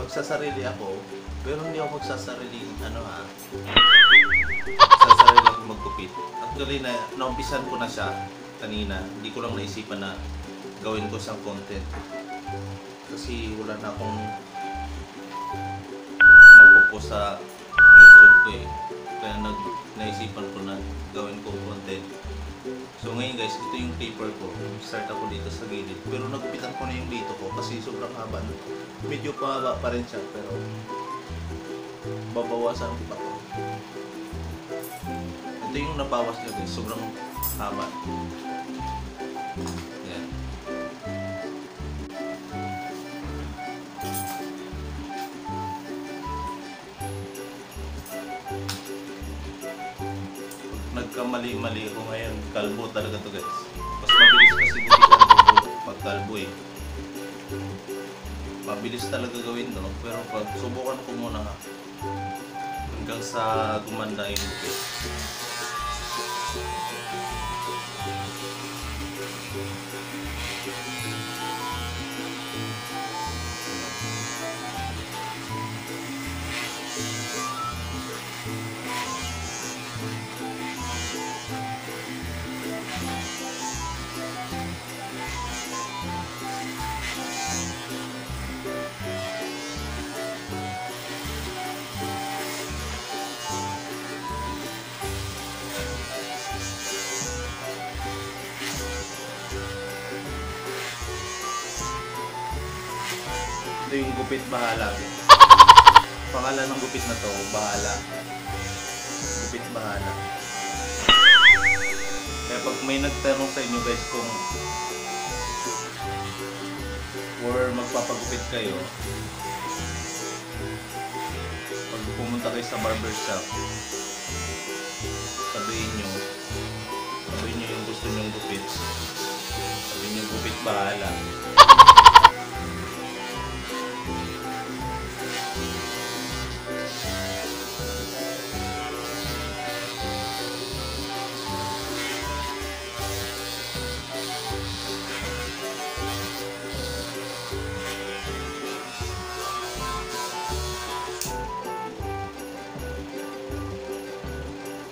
magsasarili ako, pero hindi ako magsasarili, magsasarili ako magkupit. Actually, naumpisan ko na siya kanina. Hindi ko lang naisipan na gawin ko isang content. Kasi wala na akong magpo-post sa YouTube ko eh. Kaya naisipan ko na gawin ko content. So ngayon guys, ito yung taper ko. Start ako dito sa gilid. Pero nagupitan ko na yung dito ko kasi sobrang haba. Medyo pahaba pa rin siya pero babawasan ko pa. Ito yung nabawas niya guys. Sobrang haba. Yan. Nagkamali-mali ako ngayon. Kalbo talaga to guys. Mas mabilis kasi gupitan ko pag kalbo eh. Mabilis talaga gawin no. Pero pag subukan ko muna hanggang sa gumanda yung gupit. Ito yung gupit bahala. Pangalan ng gupit na to, bahala. Gupit bahala. Kaya pag may nagtanong sa inyo guys kung or magpapagupit kayo, pag pumunta kayo sa barbershop, sabihin nyo yung gusto nyong gupit. Sabihin nyo gupit bahala.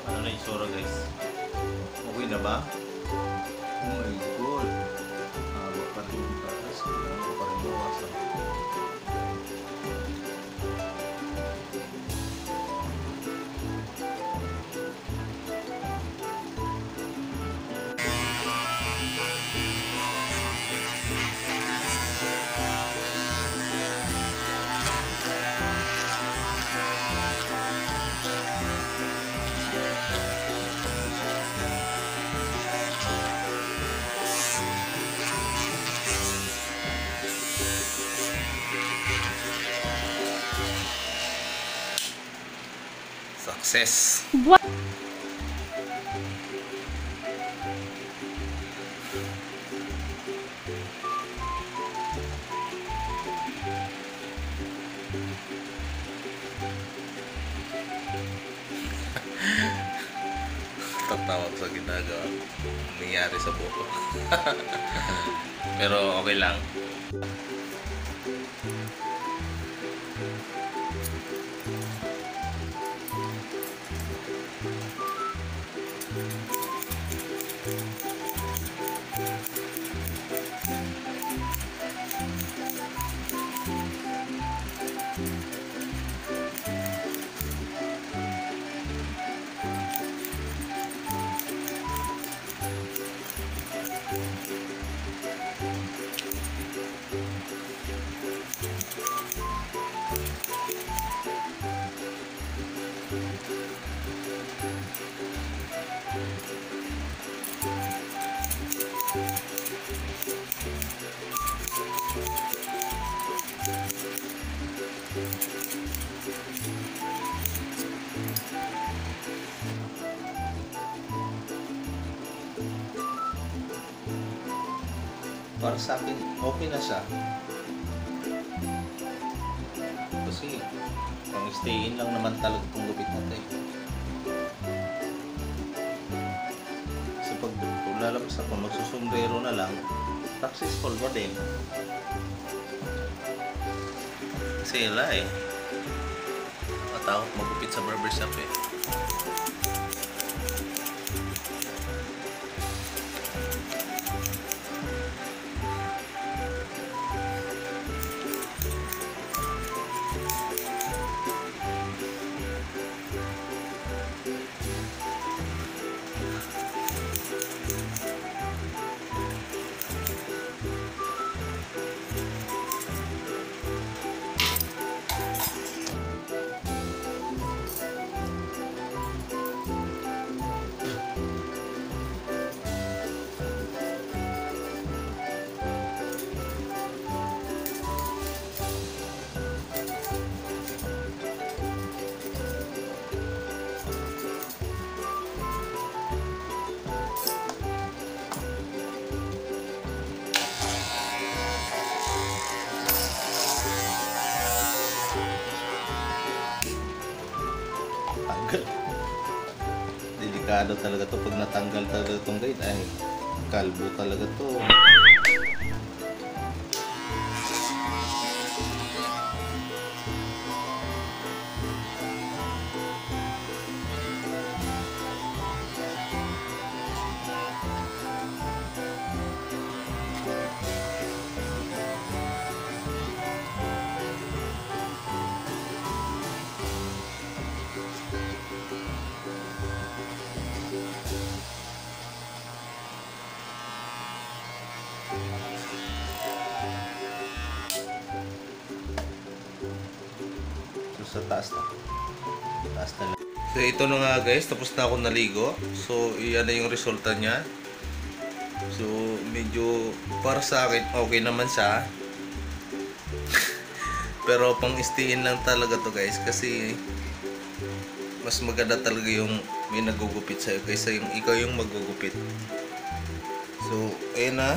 Ano na yung sura guys? Okay na ba? Oh my god! Haba pa rin yung tatas. Kailangan ko pa rin bawasan. Success! What? Tatawag sa ginagawa nangyari sa buko. Pero okay lang. Para sa akin, okay na siya. Kasi, pang stay in lang naman talaga itong gupit natin. Kasi pag lalabas ako, magsusumbrero na lang, successful pa din. sila eh. Matakot magupit sa barbershop eh. Tanggal. Delikado talaga to pag natanggal talaga itong guide. Ay, kalbo talaga to. Sa taas na. Taas na lang. So ito na nga guys, tapos na ako naligo. So iyan na yung resulta niya. So medyo para sa akin okay naman siya. Pero pang istiin lang talaga to guys kasi mas maganda talaga yung may nagugupit sa'yo kaysa yung ikaw yung magugupit. So ayun na.